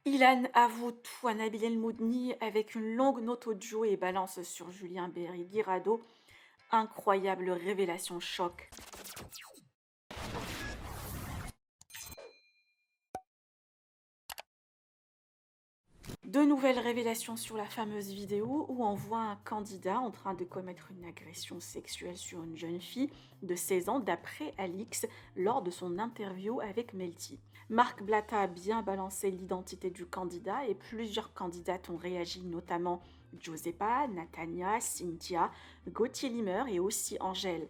Ilan avoue tout à Nabil El Moudni avec une longue note audio et balance sur Julien Berry-Guirado. Incroyable révélation choc. De nouvelles révélations sur la fameuse vidéo où on voit un candidat en train de commettre une agression sexuelle sur une jeune fille de 16 ans d'après Alix lors de son interview avec Melty. Marc Blatta a bien balancé l'identité du candidat et plusieurs candidates ont réagi, notamment Josepa, Natania, Cynthia, Gauthier Limer et aussi Angèle.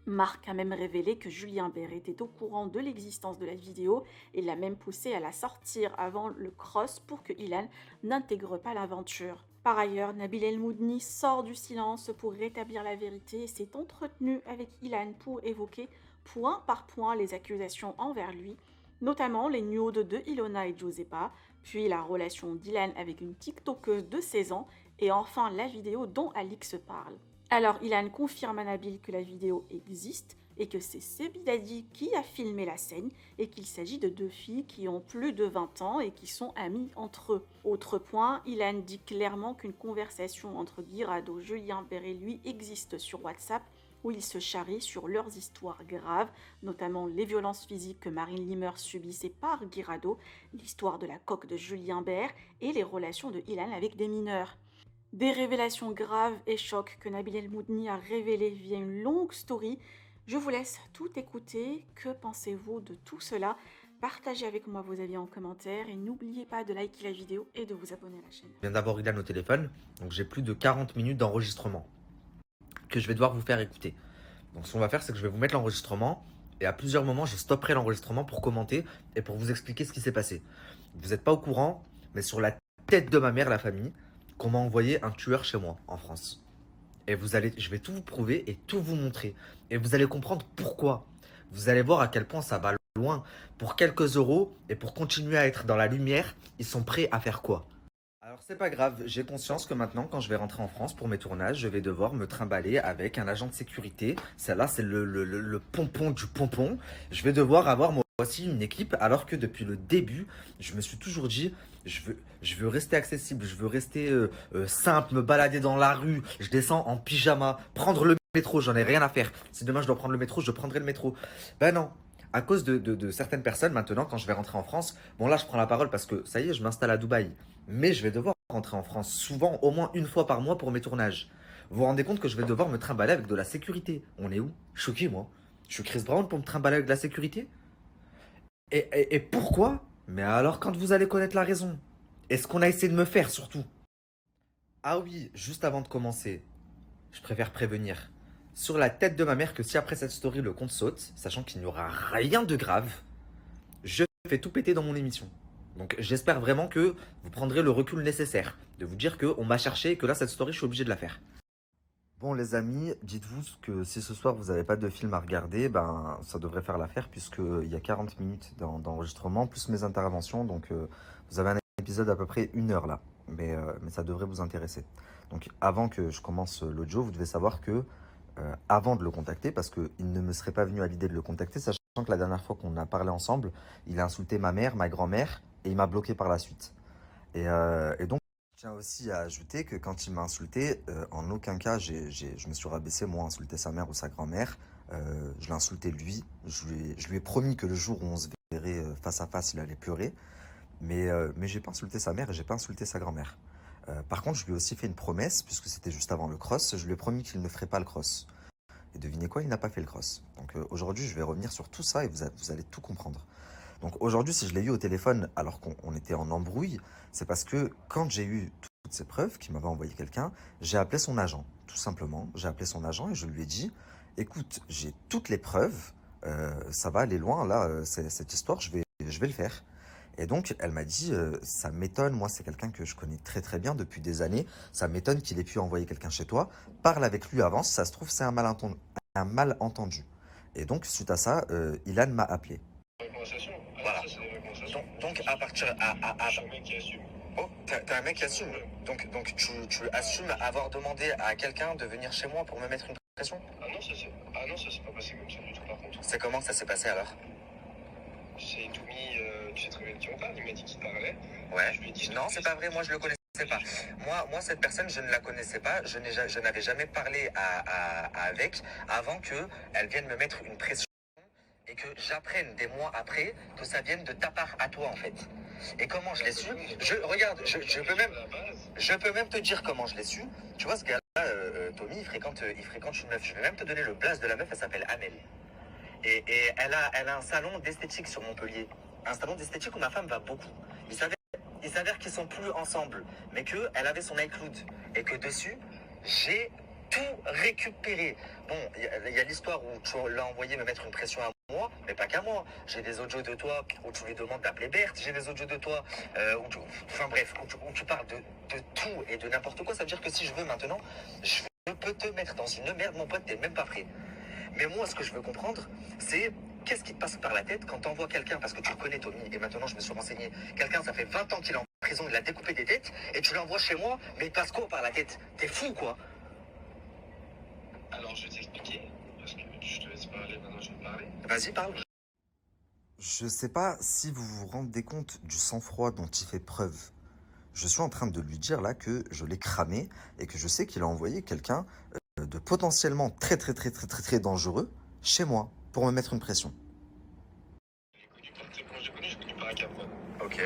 Marc a même révélé que Julien Bert était au courant de l'existence de la vidéo et l'a même poussé à la sortir avant le cross pour que Ilan n'intègre pas l'aventure. Par ailleurs, Nabil El Moudni sort du silence pour rétablir la vérité et s'est entretenu avec Ilan pour évoquer point par point les accusations envers lui, notamment les nudes de Ilona et Josepa, puis la relation d'Ilan avec une TikTokeuse de 16 ans et enfin la vidéo dont Alix parle. Alors, Ilan confirme à Nabil que la vidéo existe et que c'est Sebidadi qui a filmé la scène et qu'il s'agit de deux filles qui ont plus de 20 ans et qui sont amies entre eux. Autre point, Ilan dit clairement qu'une conversation entre Guirado, Julien Bert et lui existe sur WhatsApp où ils se charrient sur leurs histoires graves, notamment les violences physiques que Marine Limer subissait par Guirado, l'histoire de la coque de Julien Bert et les relations de Ilan avec des mineurs. Des révélations graves et chocs que Nabil El Moudni a révélées via une longue story. Je vous laisse tout écouter. Que pensez-vous de tout cela? Partagez avec moi vos avis en commentaire et n'oubliez pas de liker la vidéo et de vous abonner à la chaîne. Je viens d'avoir Ilan au téléphone, donc j'ai plus de 40 minutes d'enregistrement que je vais devoir vous faire écouter. Donc ce qu'on va faire, c'est que je vais vous mettre l'enregistrement et à plusieurs moments, je stopperai l'enregistrement pour commenter et pour vous expliquer ce qui s'est passé. Vous n'êtes pas au courant, mais sur la tête de ma mère, la famille, qu'on m'a envoyé un tueur chez moi en France. Et je vais tout vous prouver et tout vous montrer. Et vous allez comprendre pourquoi. Vous allez voir à quel point ça va loin. Pour quelques euros et pour continuer à être dans la lumière, ils sont prêts à faire quoi? Alors c'est pas grave, j'ai conscience que maintenant quand je vais rentrer en France pour mes tournages, je vais devoir me trimballer avec un agent de sécurité. Celle-là c'est le pompon du pompon. Je vais devoir avoir moi aussi une équipe alors que depuis le début, je me suis toujours dit je veux rester accessible, je veux rester simple, me balader dans la rue, je descends en pyjama, prendre le métro, j'en ai rien à faire. Si demain je dois prendre le métro, je prendrai le métro. Ben non, à cause de certaines personnes, maintenant, quand je vais rentrer en France, bon là, je prends la parole parce que ça y est, je m'installe à Dubaï. Mais je vais devoir rentrer en France souvent, au moins une fois par mois pour mes tournages. Vous vous rendez compte que je vais devoir me trimballer avec de la sécurité? On est où? Je suis qui, moi? Je suis Chris Brown pour me trimballer avec de la sécurité? Et pourquoi? Mais alors, quand vous allez connaître la raison? Et ce qu'on a essayé de me faire, surtout. Ah oui, juste avant de commencer, je préfère prévenir sur la tête de ma mère que si après cette story le compte saute, sachant qu'il n'y aura rien de grave, je fais tout péter dans mon émission. Donc j'espère vraiment que vous prendrez le recul nécessaire de vous dire qu'on m'a cherché et que là cette story je suis obligé de la faire. Bon les amis, dites-vous que si ce soir vous n'avez pas de film à regarder, ben ça devrait faire l'affaire puisqu'il y a 40 minutes d'enregistrement plus mes interventions. Donc vous avez un épisode à peu près 1 heure là. Mais ça devrait vous intéresser. Donc avant que je commence l'audio, vous devez savoir que avant de le contacter, parce qu'il ne me serait pas venu à l'idée de le contacter, sachant que la dernière fois qu'on a parlé ensemble, il a insulté ma mère, ma grand-mère, et il m'a bloqué par la suite. Et donc, je tiens aussi à ajouter que quand il m'a insulté, en aucun cas, je me suis rabaissé, moi, à insulter sa mère ou sa grand-mère. Je l'ai insulté lui. Je lui ai promis que le jour où on se verrait face à face, il allait pleurer. Mais j'ai pas insulté sa mère et j'ai pas insulté sa grand-mère. Par contre, je lui ai aussi fait une promesse, puisque c'était juste avant le cross, je lui ai promis qu'il ne ferait pas le cross. Et devinez quoi, il n'a pas fait le cross. Donc aujourd'hui, je vais revenir sur tout ça et vous allez tout comprendre. Donc aujourd'hui, si je l'ai eu au téléphone alors qu'on était en embrouille, c'est parce que quand j'ai eu toutes ces preuves qu'il m'avait envoyé quelqu'un, j'ai appelé son agent, tout simplement. J'ai appelé son agent et je lui ai dit, écoute, j'ai toutes les preuves, ça va aller loin, là, cette histoire, je vais le faire. Et donc, elle m'a dit, ça m'étonne, moi c'est quelqu'un que je connais très très bien depuis des années, ça m'étonne qu'il ait pu envoyer quelqu'un chez toi, parle avec lui avant, si ça se trouve c'est un malentendu. Et donc, suite à ça, Ilan m'a appelé. Conversation. Voilà. Ça, c'est des vraies conversations. Donc à partir... Je suis un mec qui assume. Oh, t'es un mec qui assume. Donc tu assumes avoir demandé à quelqu'un de venir chez moi pour me mettre une pression? Ah non, ça s'est pas passé comme ça du tout, par contre. C'est comment ça s'est passé alors? C'est tout mis tu sais très bien de qui on parle. Il m'a dit qu'il parlait. Ouais. Je lui ai dit, Non, c'est pas vrai, moi je le connaissais pas. Moi, cette personne, je ne la connaissais pas. Je n'avais jamais parlé avec avant qu'elle vienne me mettre une pression et que j'apprenne des mois après que ça vienne de ta part à toi en fait. Et comment je l'ai su? Regarde, je peux même te dire comment je l'ai su. Tu vois, ce gars-là, Tommy, il fréquente une meuf. Je vais même te donner le blaze de la meuf, elle s'appelle Amel. Et elle a un salon d'esthétique sur Montpellier. Un salon d'esthétique où ma femme va beaucoup. Il s'avère qu'ils sont plus ensemble, mais qu'elle avait son iCloud. Et que dessus, j'ai tout récupéré. Bon, il y a l'histoire où tu l'as envoyé me mettre une pression à moi, mais pas qu'à moi. J'ai des audios de toi où tu lui demandes d'appeler Berthe. J'ai des audios de toi enfin bref, où tu parles de tout et de n'importe quoi. Ça veut dire que si je veux maintenant, je peux te mettre dans une merde, mon pote, t'es même pas prêt. Mais moi, ce que je veux comprendre, c'est qu'est-ce qui te passe par la tête quand t'envoies quelqu'un, parce que tu le connais, Tommy, et maintenant je me suis renseigné, quelqu'un, ça fait 20 ans qu'il est en prison, il a découpé des têtes, et tu l'envoies chez moi, mais il passe quoi par la tête? T'es fou, quoi. Alors, je vais t'expliquer, parce que je te laisse parler, maintenant je vais parler. Vas-y, parle. Je sais pas si vous vous rendez compte du sang-froid dont il fait preuve. Je suis en train de lui dire là que je l'ai cramé et que je sais qu'il a envoyé quelqu'un de potentiellement très dangereux chez moi pour me mettre une pression. Je l'ai connu par Acaprod. Ok.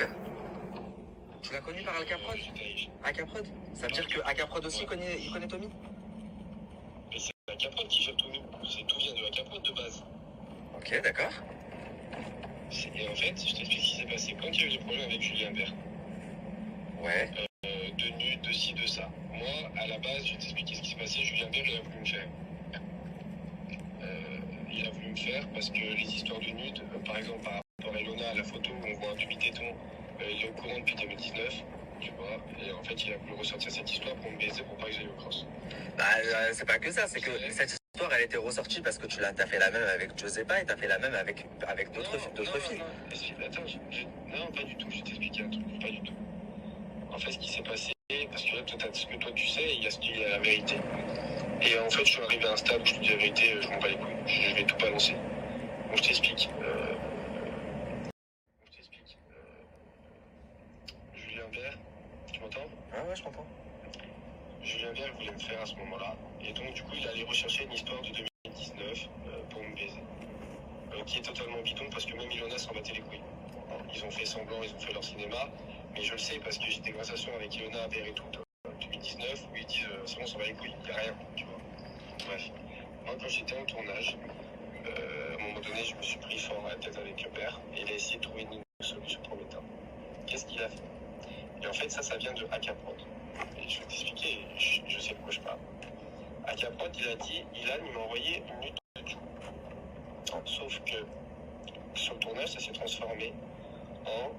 Tu l'as connu par Acaprod? Acaprod? Ça veut dire que Acaprod aussi il connaît Tommy? Mais c'est Acaprod qui gère Tommy. Tout vient de Acaprod de base. Ok, d'accord. Et en fait, je t'explique ce qui s'est passé. Quand il y a eu des problèmes avec Julien Bert, Ouais. de nudes, de ci, de ça. Moi, à la base, je vais t'expliquer ce qui s'est passé. Julien Bert, il a voulu me faire. Il a voulu me faire parce que les histoires de nudes, par exemple, par rapport à Ilona, à la photo où on voit un demi-téton, il est au courant depuis 2019, tu vois. Et en fait, il a voulu ressortir cette histoire pour me baiser pour pas que j'aille au cross. Bah, c'est pas que ça, c'est que cette histoire, elle était ressortie parce que t'as fait la même avec Josepa et t'as fait la même avec d'autres filles. Attends, non, pas du tout, je vais t'expliquer un truc, pas du tout. En fait, ce qui s'est passé, parce que là, ce que toi tu sais, il y a ce qu'il y a la vérité. Et en fait, je suis arrivé à un stade où je te dis la vérité, je m'en bats les couilles, je vais tout balancer. Donc je t'explique. Julien Bert, tu m'entends? Ouais, je t'entends. Julien Bert voulait me faire à ce moment-là. Et donc, du coup, il allait rechercher une histoire de 2019 pour me baiser. Qui est totalement bidon parce que même Ilona s'en battait les couilles. Ils ont fait semblant, ils ont fait leur cinéma. Mais je le sais parce que j'ai des conversations avec Ilona, Bert et tout, 2019, où ils disent c'est bon, on s'en bat les couilles, il n'y a rien, tu vois. Bref. Moi, quand j'étais en tournage, à un moment donné, je me suis pris fort à la tête avec le père et il a essayé de trouver une solution pour m'éteindre. Qu'est-ce qu'il a fait? Et en fait, ça vient de Acaprod. Et je vais t'expliquer, je sais de quoi je parle. Acaprod, il a dit, Ilan, il m'a envoyé une nude de Joe. Sauf que sur le tournage, ça s'est transformé en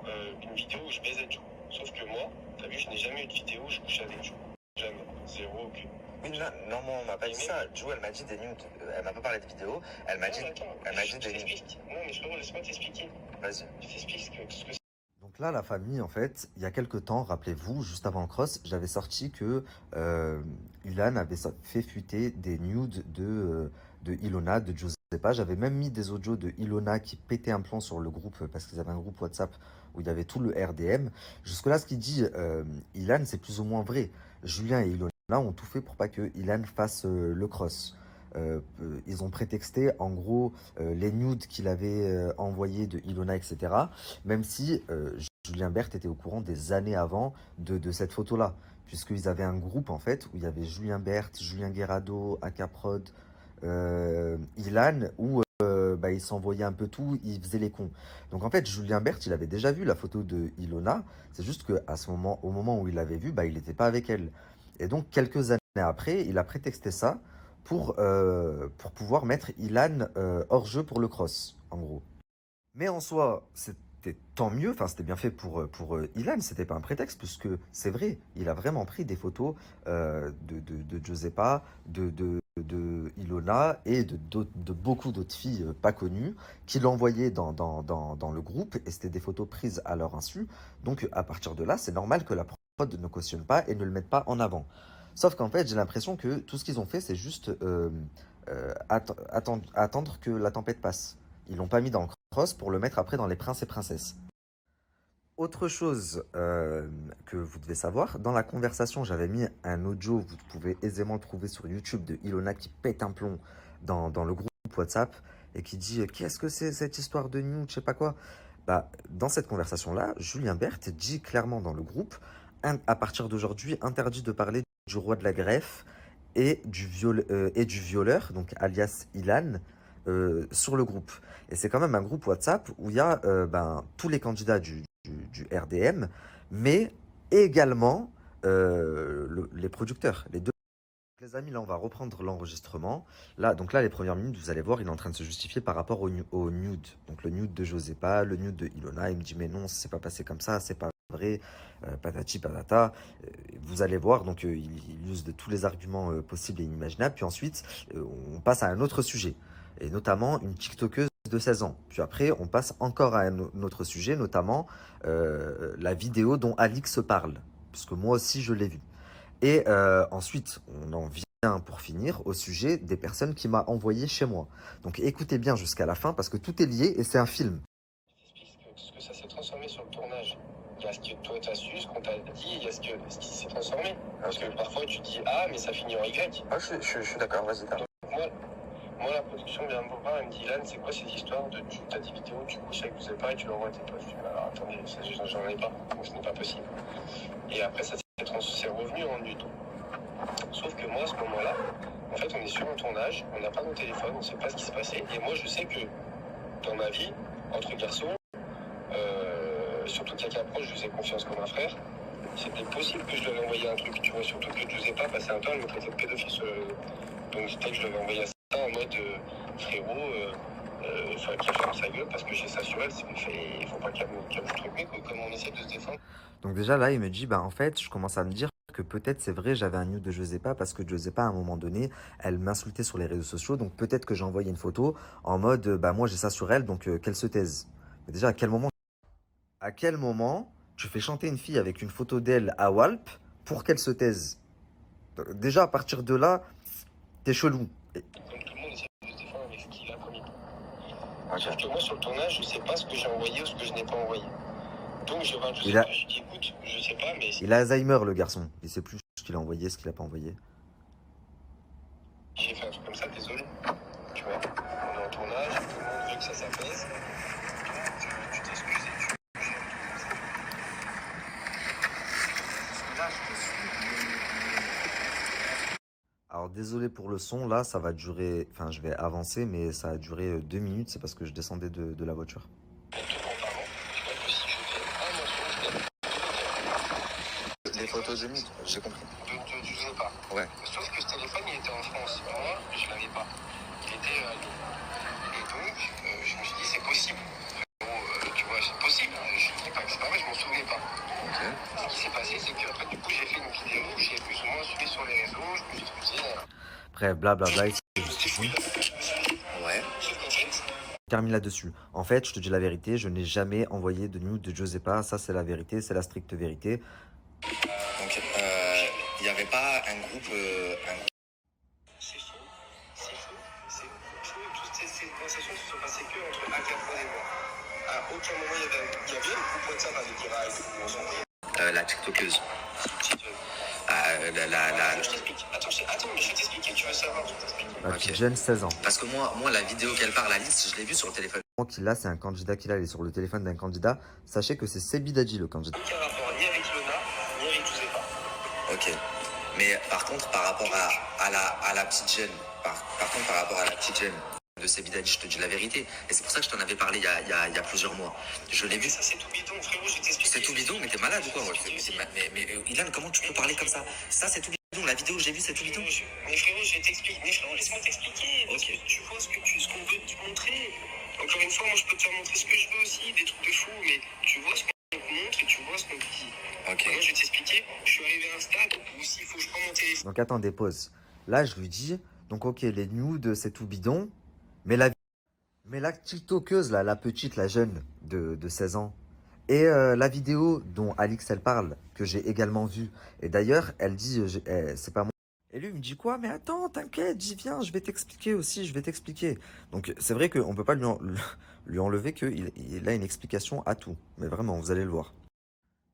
une vidéo où je baisais Joe. Sauf que moi, t'as vu, je n'ai jamais eu de vidéo où je couchais avec Joe. Jamais. Zéro, aucune. Oui, non, moi, on m'a pas dit ça. Joe, elle m'a dit des nudes. Elle m'a pas parlé de vidéos. Elle m'a dit des nudes. Non, mais frérot, laisse-moi t'expliquer. Vas-y. Je t'explique ce que c'est. Donc là, la famille, en fait, il y a quelques temps, rappelez-vous, juste avant le cross, j'avais sorti que Ilan avait fait fuiter des nudes de Ilona, de Josepa. J'avais même mis des audios de Ilona qui pétaient un plomb sur le groupe parce qu'ils avaient un groupe WhatsApp où il y avait tout le RDM. Jusque-là, ce qu'il dit Ilan, c'est plus ou moins vrai. Julien et Ilona ont tout fait pour pas que Ilan fasse le cross. Ils ont prétexté en gros les nudes qu'il avait envoyés de Ilona, etc. Même si Julien Bert était au courant des années avant de cette photo-là, puisqu'ils avaient un groupe en fait où il y avait Julien Bert, Julien Guerrado, Acaprod, Ilan, où ils s'envoyaient un peu tout, ils faisaient les cons. Donc en fait, Julien Bert, il avait déjà vu la photo de Ilona, c'est juste qu'à ce moment, au moment où il l'avait vue, il n'était pas avec elle. Et donc quelques années après, il a prétexté ça pour pouvoir mettre Ilan hors jeu pour le cross, en gros. Mais en soi, c'était tant mieux, enfin c'était bien fait pour Ilan, c'était pas un prétexte, puisque c'est vrai, il a vraiment pris des photos de Josepa, de Ilona et de beaucoup d'autres filles pas connues, qui l'envoyaient dans le groupe, et c'était des photos prises à leur insu. Donc à partir de là, c'est normal que la prod ne cautionne pas et ne le mette pas en avant. Sauf qu'en fait, j'ai l'impression que tout ce qu'ils ont fait, c'est juste attendre que la tempête passe. Ils l'ont pas mis dans le cross pour le mettre après dans les princes et princesses. Autre chose que vous devez savoir, dans la conversation, j'avais mis un audio, vous pouvez aisément le trouver sur YouTube, de Ilona qui pète un plomb dans le groupe WhatsApp et qui dit qu'est-ce que c'est cette histoire de nude, je sais pas quoi. Bah, dans cette conversation-là, Julien Berthe dit clairement dans le groupe, à partir d'aujourd'hui, interdit de parler du roi de la greffe et du violeur, donc alias Ilan, sur le groupe. Et c'est quand même un groupe WhatsApp où il y a tous les candidats du RDM, mais également les producteurs, les deux. Les amis, là, on va reprendre l'enregistrement. Là, donc là, les premières minutes, vous allez voir, il est en train de se justifier par rapport au nude. Donc le nude de Josépa, le nude de Ilona. Il me dit, mais non, ça s'est pas passé comme ça, c'est pas vrai, patati patata. Vous allez voir, donc il use de tous les arguments possibles et inimaginables. Puis ensuite, on passe à un autre sujet, et notamment une TikTokeuse de 16 ans. Puis après, on passe encore à un autre sujet, notamment la vidéo dont Alix se parle, puisque moi aussi, je l'ai vue. Et ensuite, on en vient pour finir au sujet des personnes qui m'a envoyé chez moi. Donc écoutez bien jusqu'à la fin parce que tout est lié et c'est un film. Ce que ça s'est transformé sur le tournage. Il y a ce que toi t'as su, ce qu'on t'a dit, il y a ce qui s'est transformé. Parce que parfois tu dis A, mais ça finit en Y. Ah, je suis d'accord, vas-y. Moi, la production vient me voir, elle me dit Ilan, c'est quoi ces histoires de t'as des vidéos, tu couches avec Giuseppe et tu l'envoies à tes potes. Je dis, alors attendez, j'en ai pas, donc ce n'est pas possible. Et après, ça c'est revenu en nude. Sauf que moi, à ce moment-là, en fait, on est sur un tournage, on n'a pas nos téléphones, on ne sait pas ce qui s'est passé. Et moi, je sais que dans ma vie, entre garçons, surtout quelqu'un proche, je faisais confiance comme un frère. C'était possible que je lui avais envoyé un truc, tu vois, surtout que Giuseppe a passé un temps, elle me traitait de pédophile. Donc, je lui avais envoyé ça en mode frérot, il faudrait qu'il ferme sa gueule parce que j'ai ça sur elle. Il faut pas qu'elle me truc, mais comme on essaie de se défendre. Donc déjà là, il me dit, bah en fait, je commence à me dire que peut-être c'est vrai, j'avais un nude de Josépa parce que Josépa, à un moment donné, elle m'insultait sur les réseaux sociaux. Donc peut-être que j'ai envoyé une photo en mode, bah moi j'ai ça sur elle, donc qu'elle se taise. Mais déjà, à quel moment tu fais chanter une fille avec une photo d'elle à Walp pour qu'elle se taise? Déjà, à partir de là, t'es chelou. Comme tout le monde essaie de se défendre avec ce qu'il a commis. Sauf que moi, sur le tournage, je sais pas ce que j'ai envoyé ou ce que je n'ai pas envoyé. Donc je vais Il a- je dis écoute, je sais pas, mais Il a Alzheimer, le garçon. Il sait plus ce qu'il a envoyé, ce qu'il a pas envoyé. j'ai fait un truc comme ça, désolé. Tu vois, on est en tournage, tout le monde veut que ça s'apaise. Donc tu t'excuses et tu. Là, je te suis. Alors désolé pour le son, là ça va durer, enfin je vais avancer mais ça a duré 2 minutes, c'est parce que je descendais de la voiture. Les photos de nude, j'ai compris. Je sais pas. Ouais. Sauf que ce téléphone, il était en France. Moi, je l'avais pas. Il était à Lyon. Et donc, je me suis dit, c'est possible. Tu vois, c'est possible. Je dis pas que c'est pas vrai, je m'en souvenais pas. Ok. Ce qui s'est passé, c'est qu'après, du coup, j'ai fait une vidéo, j'ai plus ou moins suivi sur les réseaux, je me suis excusé. Bref, blablabla, il se justifie. Ouais. Sauf qu'en fait, Je termine là-dessus. En fait, je te dis la vérité, je n'ai jamais envoyé de nude de Josépa, ça c'est la vérité, c'est la stricte vérité. Donc, il n'y avait pas un groupe. c'est faux. C'est faux. C'est faux. Toutes ces conversations se sont passées que entre Agatha et moi. À aucun moment, il y avait un groupe WhatsApp avec Ira et on s'en fout. La TikTokeuse. Je t'explique. Attends, mais je vais t'expliquer, tu vas savoir, je t'explique. La Ok. petite jeune, 16 ans. Parce que moi, la vidéo qu'elle parle, Alice, je l'ai vue sur le téléphone. Qu'il a, c'est un candidat qu'il a, il est sur le téléphone d'un candidat. Sachez que c'est Sebi Dadji le candidat. Aucun rapport ni avec Lona, ni avec Giuseppe. Ok. Mais par contre, par rapport à la petite jeune, par contre, par rapport à la petite jeune de Sebidadi, je te dis la vérité. Et c'est pour ça que je t'en avais parlé il y a plusieurs mois. Je l'ai vu. Ça, c'est tout bidon, frérot, je t'explique. C'est tout bidon, mais t'es malade ou quoi? Mais Ilan, comment tu peux parler comme ça? Ça, c'est tout bidon. La vidéo que j'ai vue, c'est tout bidon. Mais frérot, je vais t'expliquer. Mais frérot, laisse-moi t'expliquer. Parce que tu vois ce qu'on veut te montrer. Encore une fois, moi, je peux te faire montrer ce que je veux aussi, des trucs de fou, mais tu vois ce qu'on te montre et tu vois ce qu'on te dit. Ok. Moi, je vais t'expliquer. Je suis arrivé à un stade où s'il faut que je prends mon téléphone. Donc attendez, pause. Là, je lui dis, donc ok, les nudes, c'est tout bidon, mais la tiktokeuse, là, la petite, la jeune de 16 ans, et la vidéo dont Alix, elle parle, que j'ai également vue, et d'ailleurs, elle dit, c'est pas moi. Et lui, il me dit quoi? Mais attends, t'inquiète, j'y viens, je vais t'expliquer aussi, je vais t'expliquer. Donc c'est vrai qu'on peut pas lui enlever qu'il a une explication à tout, mais vraiment, vous allez le voir.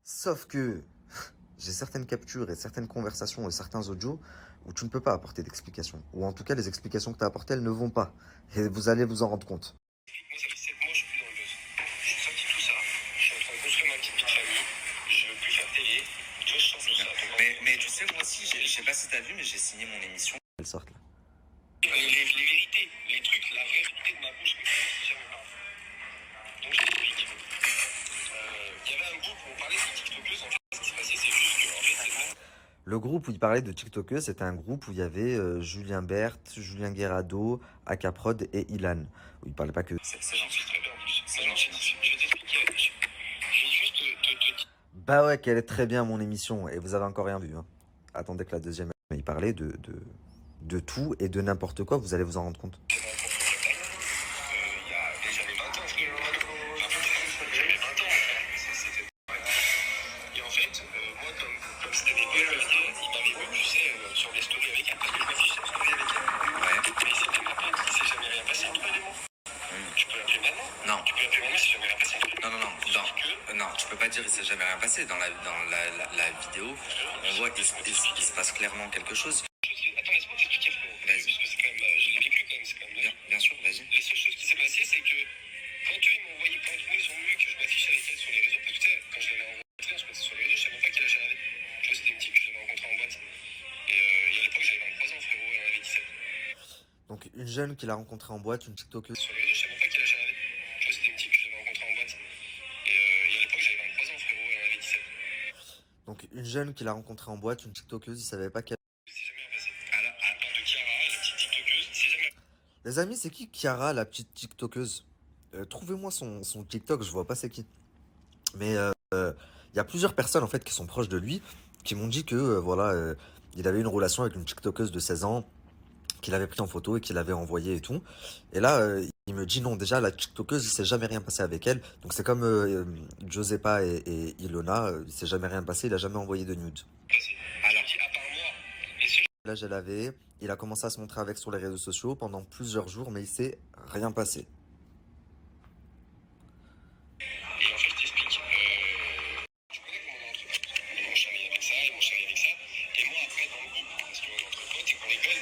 Sauf que j'ai certaines captures et certaines conversations et certains audios où tu ne peux pas apporter d'explications. Ou en tout cas, les explications que tu as apportées, elles ne vont pas. Et vous allez vous en rendre compte. Moi, ça fait 7 mois, je suis plus dans le buzz. Je suis sorti de tout ça. Je suis en train de construire ma petite vie de famille. Je veux plus faire télé. Tu vois, je sors tout ça. Mais tu sais, moi aussi, je sais pas si t'as vu, mais j'ai signé mon émission. Elles sortent là. Les vérités, les trucs, la vraie vérité de ma bouche, mais vraiment, c'est jamais pas. Donc, j'explique. Il y avait un groupe où on parlait de TikTokeuses. En fait, ce qui s'est passé, c'est juste que, en fait, c'est Le groupe où il parlait de TikTokers, c'était un groupe où il y avait Julien Berthe, Julien Guerrado, Akaprod et Ilan. Où il parlait pas que. C'est j'en gentil. suis très bien en plus. C'est gentil. Je vais t'expliquer. Je vais juste te dire. Bah ouais, qu'elle est très bien mon émission. Et vous avez encore rien vu. Hein. Attendez que la deuxième. Il parlait de tout et de n'importe quoi. Vous allez vous en rendre compte. Il y a j'avais 20 ans, frère. J'avais 20 ans, frère. C'était. Et en fait, moi, comme c'était des potes, il m'avait vu, tu sais, sur des stories avec elle. Parce que je m'affiche sur story avec elle. Ouais. Mais c'était ma pote, il s'est jamais rien passé entre elle et moi. Tu peux l'appeler maintenant? Non. Tu peux l'appeler maintenant, il s'est jamais rien passé entre elle. Non, tu peux pas dire il s'est jamais rien passé. Dans la vidéo, on voit qu'il se passe clairement quelque chose. Attends, laisse-moi t'expliquer, frérot. Vas-y. Parce que c'est quand même. Je l'ai vécu quand même, c'est quand même. Bien sûr, vas-y. Les seules choses qui s'est passé, c'est que quand eux, ils m'ont envoyé, quand eux, ils ont vu que je m'affichais avec elle sur les réseaux, parce que tu sais, quand je l'avais rencontré, on se mettait sur les réseaux, je savais même pas quel âge elle avait. Tu vois, c'était une type que je l'avais rencontrée en boîte. Et à l'époque, j'avais 23 ans, frérot, elle en avait 17. Donc une jeune qu'il a rencontrée en boîte, une TikTokeuse. Sur les réseaux, je savais même pas quel âge elle avait. Tu vois, c'était une type que je l'avais rencontrée en boîte. Et à l'époque, j'avais 23 ans, frérot, elle en avait 17. Donc une jeune qu'il a rencontrée en boîte, une TikTokeuse, il savait pas qu'elle. C'est jamais rien passé. À part de Chiara, la petite TikTokeuse, c'est jamais. Les amis, c'est qui Chiara, la petite TikTokeuse? Trouvez-moi son TikTok, je vois pas c'est qui. Mais il y a plusieurs personnes en fait qui sont proches de lui qui m'ont dit que voilà, il avait une relation avec une TikTokeuse de 16 ans qu'il avait pris en photo et qu'il avait envoyé et tout. Et là, il me dit non, déjà la TikTokeuse, il s'est jamais rien passé avec elle. Donc c'est comme Josepa et Ilona, il s'est jamais rien passé, il a jamais envoyé de nudes. Alors, à part moi, les seuls. Là, je l'avais, il a commencé à se montrer avec sur les réseaux sociaux pendant plusieurs jours, mais il s'est rien passé. Et en fait, je t'explique. Tu connais comment on est entre potes. Ils m'ont charrié avec ça, ils m'ont charrié avec ça. Et moi, après, dans le groupe, parce qu'on est entre potes et qu'on rigole,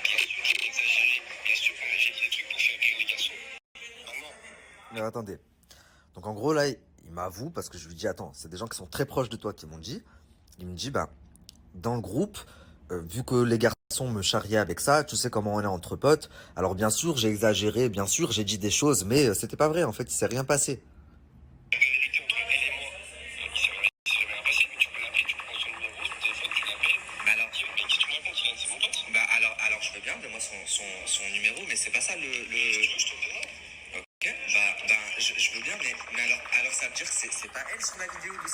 bien sûr, j'ai exagéré. Bien sûr qu'on a j'ai dit des trucs pour faire rire les garçons. Maintenant, Mais attendez. Donc en gros, là, il m'avoue, parce que je lui dis, attends, c'est des gens qui sont très proches de toi qui m'ont dit. Il me dit, bah, dans le groupe, vu que les garçons me charriaient avec ça, tu sais comment on est entre potes. Alors bien sûr, j'ai exagéré, bien sûr, j'ai dit des choses, mais c'était pas vrai, en fait, il s'est rien passé. la vérité entre elle et moi, il s'est jamais rien passé, mais tu peux l'appeler, tu prends son numéro, son téléphone, tu l'appelles. Bah alors, Mais qu'est-ce que tu me racontes, Ilan, c'est mon pote. bah alors, je veux bien, donne-moi son numéro, mais c'est pas ça Je te le donne. Ok, je veux bien, mais alors ça veut dire que c'est pas elle sur la vidéo de.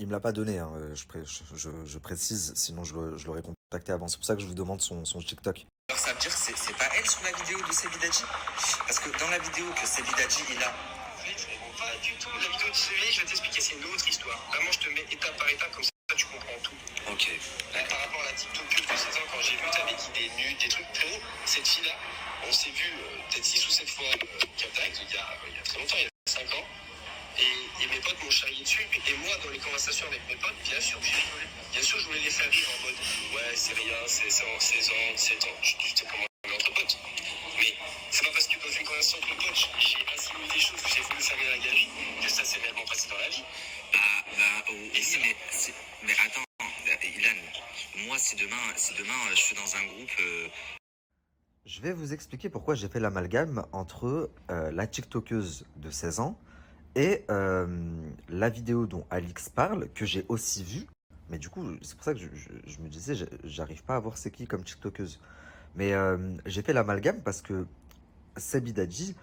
Il me l'a pas donné, hein, je précise, sinon je l'aurais contacté avant. C'est pour ça que je vous demande son TikTok. Alors ça veut dire que c'est pas elle sur la vidéo de Sebidadji? Parce que dans la vidéo que Sebidadji il a. Pas du tout. La vidéo de Séville, je vais t'expliquer, c'est une autre histoire. Vraiment, je te mets étape par étape, comme ça, tu comprends tout. Ok. Par rapport à la TikTokeuse de 16 ans, quand j'ai vu, t'avais dit des nudes, des trucs. Frérot, cette fille-là, on s'est vu peut-être 6 ou 7 fois contact, il y a très longtemps, il y a 5 ans. Et mes potes m'ont charrié dessus. Et moi, dans les conversations avec mes potes, bien sûr, j'ai rigolé. Bien sûr, je voulais les faire rire en mode ouais, c'est rien, c'est 16 ans, 17 ans. Je sais comment on est entre potes. Mais c'est pas parce que dans une conversation entre potes, j'ai insinué des choses que j'ai voulu faire rire la galerie que ça s'est réellement passé dans la vie. Oui, mais attends, Ilan, moi si demain je suis dans un groupe. Je vais vous expliquer pourquoi j'ai fait l'amalgame entre la TikTokeuse de 16 ans et la vidéo dont Alix parle, que j'ai aussi vue. Mais du coup, c'est pour ça que je me disais, j'arrive pas à voir c'est qui comme TikTokeuse. Mais j'ai fait l'amalgame parce que Sebidadji,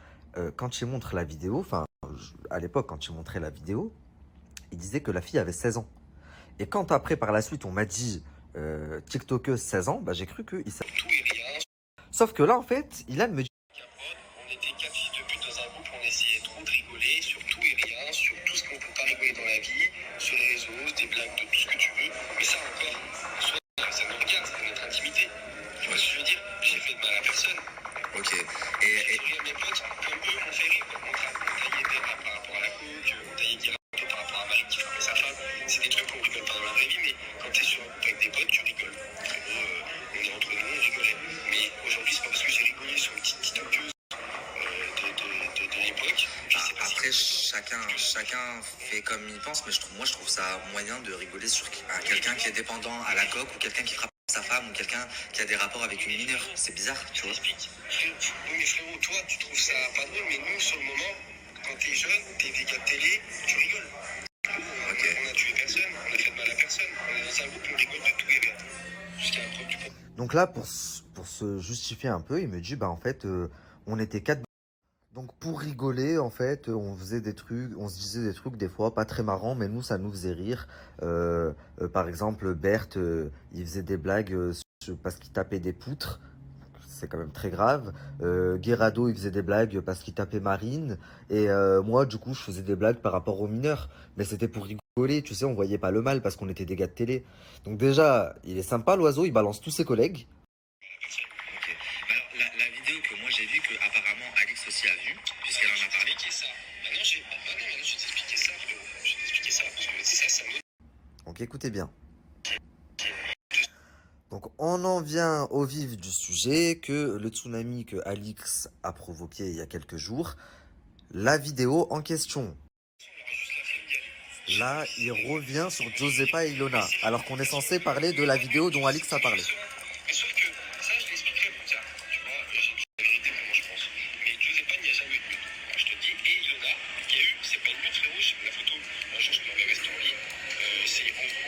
quand il montre la vidéo, enfin, à l'époque, quand il montrait la vidéo, il disait que la fille avait 16 ans. Et quand après, par la suite, on m'a dit TikTokeuse 16 ans, bah, j'ai cru qu'il savait. Tout et rien. Sauf que là, en fait, Ilan me dit. On était 4 fils de pute dans un groupe, on essayait trop de rigoler sur tout et rien, sur tout ce qu'on peut pas rigoler dans la vie, sur les réseaux, des blagues de tout ce que tu veux. Mais ça encore, soit ça nous regarde, c'est notre intimité. Tu vois ce que je veux dire? J'ai fait de mal à personne. Ok. J'ai fait rire mes potes, comme eux m'ont fait rire. On taillait des rats par rapport à la coke, on taillait des rats par rapport à ma C'est des trucs qu'on rigole pas dans la vraie vie, mais quand t'es sur un groupe avec des potes, tu rigoles. Frérot, on est entre nous, on rigolait. Mais aujourd'hui, c'est pas parce que j'ai rigolé sur une petite TikTokeuse de l'époque. Après, chacun fait comme il pense, mais je trouve ça moyen de rigoler sur quelqu'un qui est dépendant à la coke ou quelqu'un qui frappe sa femme ou quelqu'un qui a des rapports avec une mineure. C'est bizarre, tu vois. Oui, mais frérot, toi, tu trouves ça pas drôle, mais nous, sur le moment, quand t'es jeune, t'es des gars de télé, tu rigoles. On a tué personne, on a fait de mal à personne. On est dans un groupe, on rigole de tout et rien. Jusqu'à la preuve du contraire. Donc là, pour se justifier un peu, il me dit, bah en fait, on était 4. Donc pour rigoler, en fait, on faisait des trucs, on se disait des trucs des fois pas très marrants, mais nous, ça nous faisait rire. Par exemple, Berthe, il faisait des blagues parce qu'il tapait des poutres. C'est quand même très grave. Guerrado, il faisait des blagues parce qu'il tapait Marine. Et moi, du coup, je faisais des blagues par rapport aux mineurs. Mais c'était pour rigoler, tu sais, on voyait pas le mal parce qu'on était des gars de télé. Donc déjà, il est sympa, l'oiseau, il balance tous ses collègues. Ok. Mais alors, la vidéo que moi j'ai vue, que apparemment Alix aussi a vue, puisqu'elle en a parlé. Ça. Maintenant, maintenant, je vais t'expliquer ça, frérot. Je vais t'expliquer ça, parce que ça me... Donc écoutez bien. Donc on en vient au vif du sujet, que le tsunami que Alix a provoqué il y a quelques jours, la vidéo en question. Là, il revient sur Josepa et Ilona, alors qu'on est censé parler de la vidéo dont Alix a parlé. Mais sauf que ça, je l'expliquerai plus tard. Tu vois, j'ai dit la vérité, comment je pense. Mais Giuseppe, il n'y a jamais eu de but. Alors, je te dis, et Ilona, il y a eu, c'est pas une but, frérot, je la photo. Un jour, je peux l'enverrai sur ton lit. On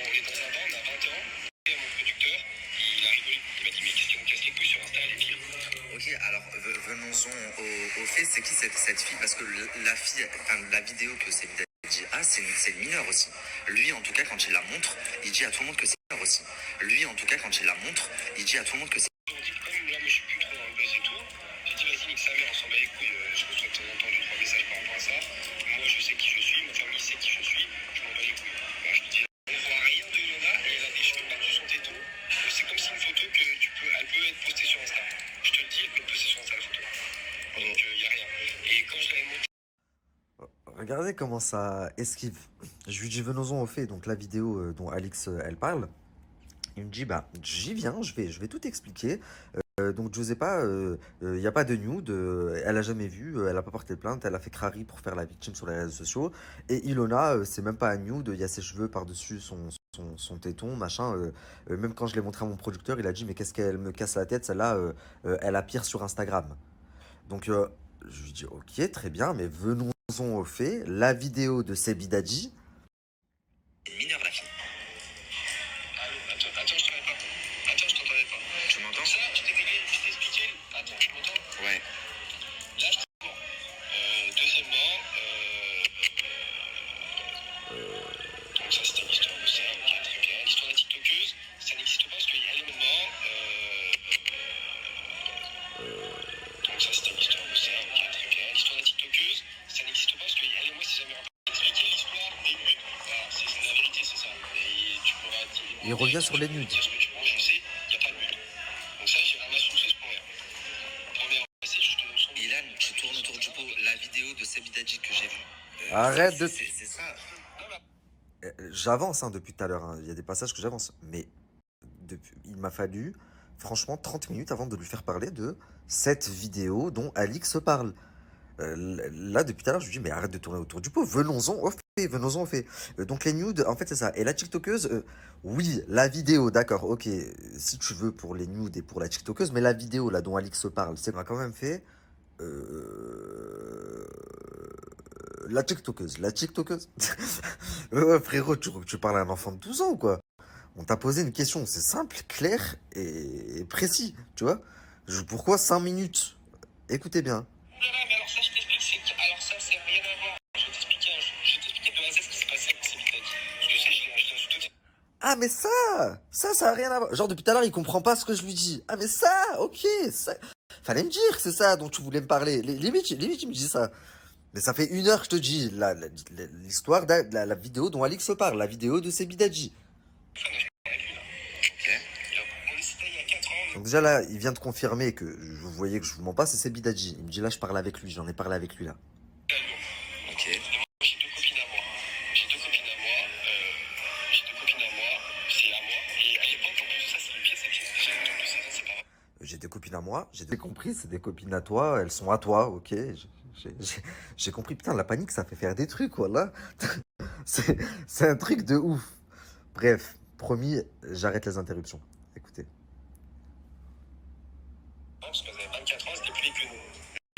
est dans un bar, on a 20 ans. Et mon producteur, il a rigolé. Il m'a dit, mais qu'est-ce qui me casse les couilles sur Insta, les filles? Ok, alors venons-en au fait, c'est qui cette fille? Parce que la fille, enfin, la vidéo que c'est dit, ah, c'est une mineure aussi. Lui, en tout cas, quand il la montre, il dit à tout le monde que c'est une mineure aussi. Lui, en tout cas, quand il la montre, il dit à tout le monde que c'est. On dit, comme là, moi, je suis plus trop dans le buzz et tout, j'ai dit, vas-y, nique sa mère, on s'en bat les couilles. Je reçois de temps en temps 2-3 messages par rapport à ça. Moi, je sais qui je suis, ma famille sait qui je suis, je m'en bats les couilles. Bah, je te dis, on voit rien de Ilona et elle a des cheveux battus sur tes taux. C'est comme si une photo que elle peut être postée sur Insta. Je te le dis, elle peut être postée sur Insta, la photo. Donc, il n'y a rien. Et quand je l'avais montré, Regardez comment ça esquive. Je lui dis venons-en au fait, donc la vidéo dont Alix elle parle. Il me dit bah j'y viens, je vais tout expliquer. Donc Josepa, il n'y a pas de nude, elle a jamais vu, elle a pas porté plainte, elle a fait crari pour faire la victime sur les réseaux sociaux. Et Ilona, c'est même pas un nude, il y a ses cheveux par-dessus son téton, machin. Même quand je l'ai montré à mon producteur, il a dit mais qu'est-ce qu'elle me casse la tête, celle-là, elle a pire sur Instagram. Donc je lui dis ok, très bien, mais venons-en au fait, la vidéo de Sebidadji. C'est une mineure, la fille. allô, attends, je t'entendais pas. Attends, je t'entendais pas. Tu m'entends? Donc ça, je t'ai expliqué. Attends, tu m'entends? Ouais. Là, je t'entends. Deuxièmement, donc ça, c'était une histoire de ça, ok, très bien. L'histoire de la TikTokeuse, ça n'existe pas parce qu'elle est moment. Donc ça, c'était une histoire de ça, ok, très bien. L'histoire de la TikTokeuse, ça n'existe pas parce qu'elle et moi, c'est jamais expliqué l'histoire des nudes. Voilà, c'est la vérité, c'est ça. Et tu pourras dire. Il revient sur les nudes. Dire ce que tu veux, je sais, il n'y a pas de nudes. Donc ça, j'ai ramassé une sauce pour rien. Première passée, je te donne son. Ilan, tu tournes autour du pot. La vidéo de Sebidadji que j'ai vue. Arrête de... C'est ça. J'avance hein, depuis tout à l'heure, hein. Il y a des passages que j'avance. Mais il m'a fallu, franchement, 30 minutes avant de lui faire parler de cette vidéo dont Alix parle. Là, depuis tout à l'heure, je lui dis, mais arrête de tourner autour du pot, venons-en au fait, venons-en au fait. Donc les nudes, en fait, c'est ça. Et la TikTokeuse, oui, la vidéo, d'accord, ok, si tu veux pour les nudes et pour la TikTokeuse, mais la vidéo là dont Alix parle, c'est qu'on a quand même fait... La TikTokeuse, la TikTokeuse. Frérot, tu parles à un enfant de 12 ans ou quoi? On t'a posé une question, c'est simple, clair et précis, tu vois? Pourquoi 5 minutes? Écoutez bien. Mais alors ça, je t'explique, alors ça, c'est rien à voir. Je vais t'expliquer de A à Z ce qui s'est passé avec ces vidéos. Je sais, je l'ai Ah mais ça a rien à voir. Genre depuis tout à l'heure, il comprend pas ce que je lui dis. Ah mais ça, ok, ça... Fallait me dire que c'est ça dont tu voulais me parler. Limite, il me dit ça. Mais ça fait 1 heure que je te dis l'histoire de la vidéo dont Alix parle, la vidéo de Sebidadji. Donc déjà là, il vient de confirmer que vous voyez que je vous mens pas, c'est Sebidadji. Il me dit là, je parle avec lui, j'en ai parlé avec lui là. Ok. J'ai deux copines à moi. moi. J'ai compris, c'est des copines à toi, elles sont à toi, ok. J'ai compris, putain, la panique, ça fait faire des trucs, voilà. C'est c'est un truc de ouf. Bref, promis, j'arrête les interruptions. Écoutez. Parce qu'elles avaient 24 ans, c'était plus que nous.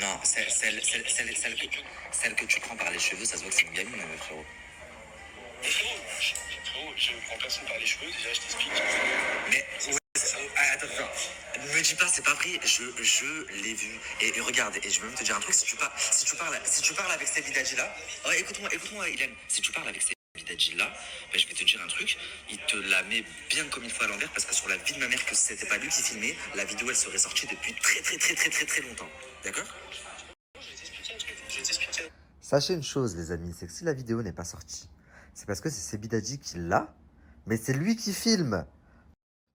Non, celle que tu prends par les cheveux, ça se voit que c'est une gamine, frérot. Mais frérot, je prends personne par les cheveux, déjà je t'explique. Mais ouais, attends, ne me dis pas, c'est pas vrai. Je l'ai vu. Et regarde, et je vais même te dire un truc. Si tu parles avec cette Vidadji là, oh, écoute-moi, Hélène. Si tu parles avec cette Vidadji là, ben, je vais te dire un truc. Il te la met bien comme il faut à l'envers parce que sur la vie de ma mère, que c'était pas lui qui filmait, la vidéo elle serait sortie depuis très longtemps. D'accord? Je vais t'expliquer un truc. Je vais t'expliquer. Sachez une chose, les amis, c'est que si la vidéo n'est pas sortie, c'est parce que c'est Sebidadji qui l'a, mais c'est lui qui filme.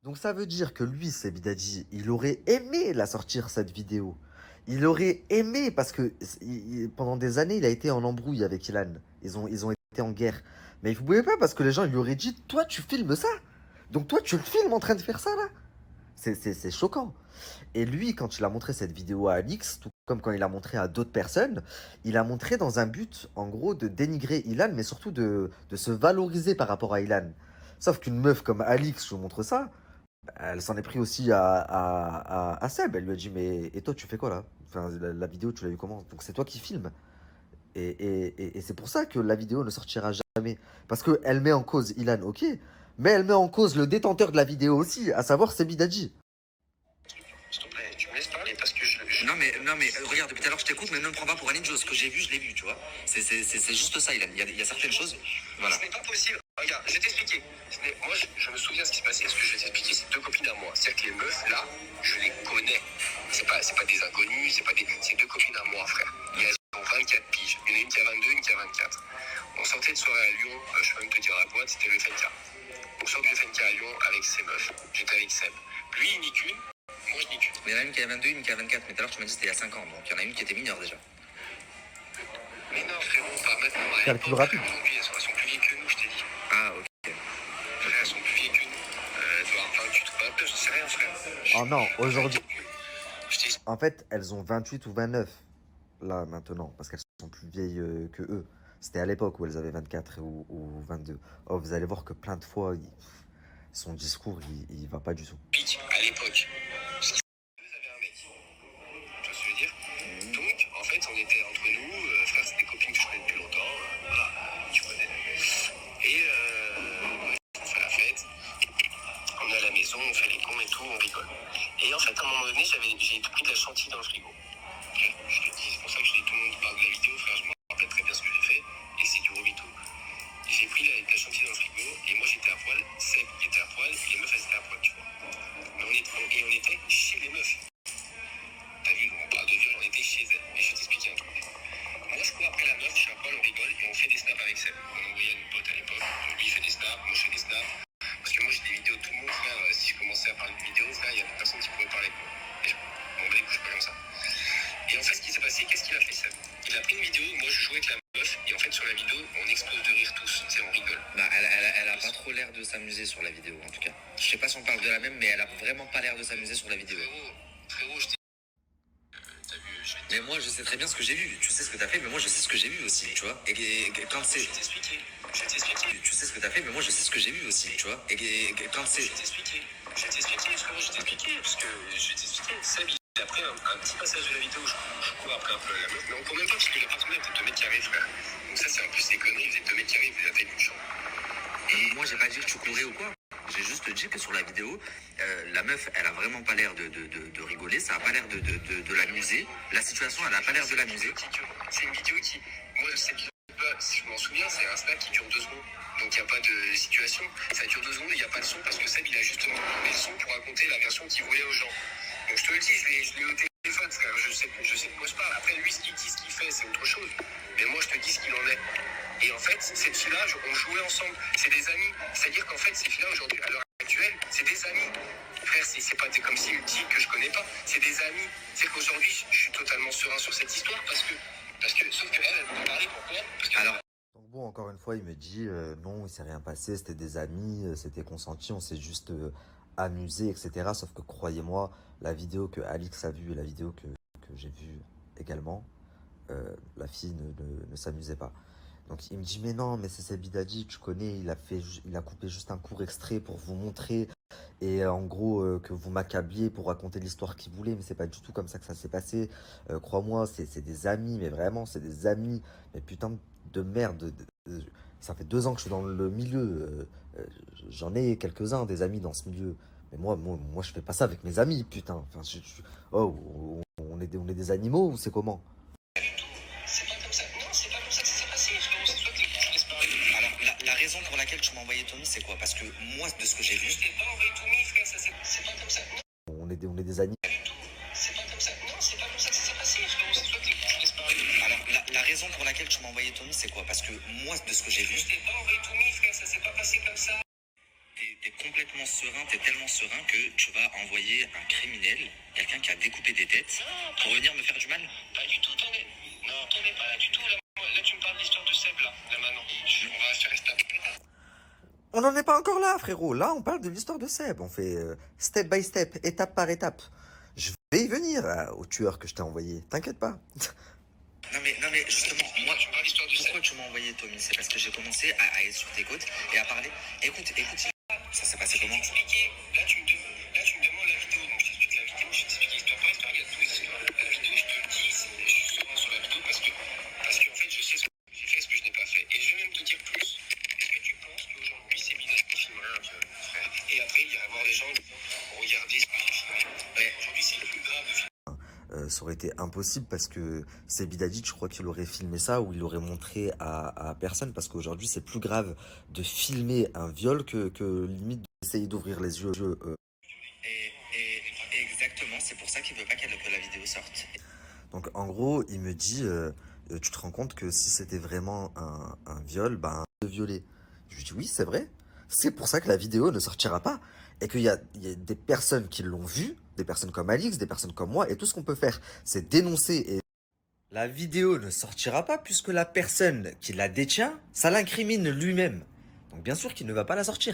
Donc ça veut dire que lui, Sebidadji, il aurait aimé la sortir, cette vidéo. Il aurait aimé, parce que pendant des années, il a été en embrouille avec Ilan. Ils ont été en guerre. Mais vous pouvez pas, parce que les gens lui auraient dit, toi, tu filmes ça. Donc toi, tu le filmes en train de faire ça, là. C'est choquant. Et lui, quand il a montré cette vidéo à Alix, tout comme quand il a montré à d'autres personnes, il a montré dans un but, en gros, de dénigrer Ilan, mais surtout de se valoriser par rapport à Ilan. Sauf qu'une meuf comme Alix, je vous montre ça, elle s'en est pris aussi à Seb. Elle lui a dit, mais et toi, tu fais quoi là? Enfin, la vidéo, tu l'as vu comment? Donc c'est toi qui filmes. Et c'est pour ça que la vidéo ne sortira jamais. Parce qu'elle met en cause Ilan, ok, mais elle met en cause le détenteur de la vidéo aussi, à savoir Sebidadji. S'il te plaît, tu me laisses parler parce que Non mais regarde, depuis tout à l'heure je t'écoute, mais ne me prends pas pour un ninja. Ce que j'ai vu, je l'ai vu, tu vois. C'est juste ça, il y a certaines choses. Voilà. ce n'est pas possible. Regarde, je vais t'expliquer. Moi, je me souviens ce qui s'est passé. Ce que je vais t'expliquer, c'est deux copines à moi. C'est-à-dire que les meufs, là, je les connais. C'est pas des inconnus, c'est deux copines à moi, frère. Et elles ont 24 piges. Il y en a une qui a 22, une qui a 24. On sortait de soirée à Lyon, je peux même te dire la boîte, c'était le FNK. On sort du FNK à Lyon avec ces meufs. J'étais avec Seb. Lui, il n'y qu'une. Moi, je n'y qu'une. Mais il y en a une qui a 22, une qui a 24. Mais tout à l'heure, tu m'as dit que c'était il y a 5 ans. Donc il y en a une qui était mineure déjà. Mais non, frérot, pas maintenant. Calcul rapide. Aujourd'hui, elles sont plus vieilles que nous, je t'ai dit. Ah, ok. Elles sont plus vieilles que nous. Elles doivent avoir 28 ou 29, je sais rien, frère. Oh non, aujourd'hui. Je t'ai En fait, elles ont 28 ou 29, là, maintenant, parce qu'elles sont plus vieilles que eux. C'était à l'époque où elles avaient 24 ou 22. Oh, vous allez voir que plein de fois, son discours, il va pas du tout. pique à l'époque. Parce qu'ils avaient un mec. Tu vois ce que je veux dire? Donc, en fait, on était entre nous, frère, c'est des copines que je connais depuis longtemps. Voilà, tu connais. Et on fait la fête. On est à la maison, on fait les cons et tout, on rigole. Et en fait, à un moment donné, j'ai pris de la chantilly dans le frigo. Je te dis, c'est pour ça que tout le monde parle de la vidéo, frère, je me rappelle très bien ce que j'ai fait. Et c'est du robito. J'ai pris la chantilly dans le frigo, et moi j'étais à poil, Seb était à poil, et les meufs elles étaient à poil, tu vois. Mais on était chez les meufs. T'as vu, on parle de viol, on était chez elles. Et je vais t'expliquer un truc. Moi je cours après la meuf, je suis à poil, on rigole, et on fait des snaps avec Seb. On envoyait à nos potes à l'époque. Lui il fait des snaps, moi je fais des snaps. Parce que moi j'ai des vidéos de tout le monde, frère. Si je commençais à parler de vidéos, frère, il y a personne qui pouvait parler de moi. Et je m'en bats les couilles, je suis pas comme ça. Et en fait, ce qui s'est passé, qu'est-ce qu'il a fait, Seb? Il a pris une vidéo, moi je jouais avec la meuf, et en fait, sur la vidéo, on explose de rire tous, tu sais, on rigole. Bah, elle a pas trop l'air de s'amuser sur la vidéo, en tout cas. Je sais pas si on parle de la même, mais elle a vraiment pas l'air de s'amuser sur la vidéo. Frérot, je t'ai. T'as vu, je vais te Mais moi, je sais très bien ce que j'ai vu. Tu sais ce que t'as fait, mais moi, je sais ce que j'ai vu aussi, tu vois. Et quand c'est... Je vais t'expliquer. Je vais t'expliquer. Tu sais ce que t'as fait, mais moi, je sais ce que j'ai vu aussi, tu vois. Et quand c'est... Je vais t'expliquer. Je vais t'expliquer, frérot, je vais t'expliquer. Parce que je vais t'expliquer. Seb, il a pris un petit passage de la vidéo où je cours après un peu la meuf. Mais on court même pas parce que la personne était 2 mètres carrés, frère. Donc ça, c'est un peu ses conneries. Vous êtes 2 mètres carrés, vous êtes la taille d'une chambre. Et moi, j'ai pas dit que tu courais ou quoi. J'ai juste dit que sur la vidéo, la meuf, elle a vraiment pas l'air de rigoler. Ça a pas l'air de l'amuser. La situation, elle a pas l'air de l'amuser. C'est une vidéo qui. Moi, si je m'en souviens, c'est un snack qui dure 2 secondes. Donc il n'y a pas de situation. Ça dure 2 secondes et il n'y a pas de son parce que Seb, il a justement mis le son pour raconter la version qu'il voulait aux gens. Donc je te le dis, je l'ai au téléphone, frère. Je sais de quoi je parle. Après, lui, ce qu'il dit, ce qu'il fait, c'est autre chose. Mais moi, je te dis ce qu'il en est. Et en fait, cette fille-là, on jouait ensemble. C'est des amis. C'est-à-dire qu'en fait, ces filles-là, aujourd'hui, à l'heure actuelle, c'est des amis. Frère, c'est pas comme s'il me dit que je connais pas. C'est des amis. C'est qu'aujourd'hui, je suis totalement serein sur cette histoire parce que sauf qu'elle, elle m'en parlait. Pourquoi? Parce que alors. Donc bon, encore une fois, il me dit non, il s'est rien passé, c'était des amis, c'était consenti, on s'est juste amusé, etc. Sauf que croyez-moi, la vidéo que Alix a vue et la vidéo que j'ai vue également, la fille ne s'amusait pas. Donc il me dit mais non, mais c'est Sebidadi, tu connais, il a coupé juste un court extrait pour vous montrer et en gros que vous m'accabliez pour raconter l'histoire qu'il voulait, mais c'est pas du tout comme ça que ça s'est passé. Crois-moi, c'est des amis, mais vraiment c'est des amis, mais putain de merde. Ça fait 2 ans que je suis dans le milieu, j'en ai quelques-uns des amis dans ce milieu. Mais moi je fais pas ça avec mes amis, putain. Enfin, oh, on est des animaux ou c'est comment? C'est pas comme ça. Non, c'est pas comme ça que ça s'est passé, frérot. C'est toi qui laisse parler. Alors, la raison pour laquelle tu m'as envoyé Tommy, c'est quoi? Parce que moi, de ce que j'ai vu, Je t'ai pas envoyé Tommy, frère. C'est pas comme ça. Non, On est des animaux. pas du tout. C'est pas comme ça. Non, c'est pas comme ça que ça s'est passé, frérot. C'est toi qui laisse parler. alors la raison pour laquelle tu m'as envoyé Tommy, c'est quoi? Parce que moi, de ce que j'ai vu, Je t'ai pas envoyé Tommy, frère. Ça s'est pas passé comme ça. t'es complètement serein, t'es tellement serein que tu vas envoyer un criminel, quelqu'un qui a découpé des têtes, pour venir me faire du mal. Pas du tout, attendez. Non, attendez, pas là du tout. Là, tu me parles de l'histoire de Seb, là. Là, maintenant. On va faire rester. On n'en est pas encore là, frérot. Là, on parle de l'histoire de Seb. On fait step by step, étape par étape. Je vais y venir au tueur que je t'ai envoyé. T'inquiète pas. Non mais justement, moi, Tu me parles de l'histoire de Seb. pourquoi tu m'as envoyé Tommy? C'est parce que j'ai commencé à être sur tes côtes et à parler. Écoute, ça s'est passé comment? Expliquer. Là, tu me demandes la vidéo. Donc, je t'explique la vidéo. Je t'explique l'histoire par histoire. Regarde tout ici. La vidéo, je te le dis. Je suis serein sur la vidéo parce qu'en fait, je sais ce que j'ai fait, ce que je n'ai pas fait. Et je vais même te dire plus. Est-ce que tu penses qu'aujourd'hui, c'est Bidal qui filmerait un viol, frère? Et après, il ira voir les gens. Regardez ce que j'ai filmé. Ouais, aujourd'hui, c'est le plus grave de filmer. Ça aurait été impossible parce que Sebidadi, je crois qu'il aurait filmé ça ou il l'aurait montré à personne parce qu'aujourd'hui, c'est plus grave de filmer un viol que limite d'essayer d'ouvrir les yeux. Et exactement, c'est pour ça qu'il veut pas que la vidéo sorte. Donc en gros, il me dit, tu te rends compte que si c'était vraiment un viol, ben, de violer. Je lui dis oui, c'est vrai. C'est pour ça que la vidéo ne sortira pas. Et qu'il y a des personnes qui l'ont vu, des personnes comme Alix, des personnes comme moi, et tout ce qu'on peut faire, c'est dénoncer. Et la vidéo ne sortira pas puisque la personne qui la détient, ça l'incrimine lui-même. Donc bien sûr qu'il ne va pas la sortir.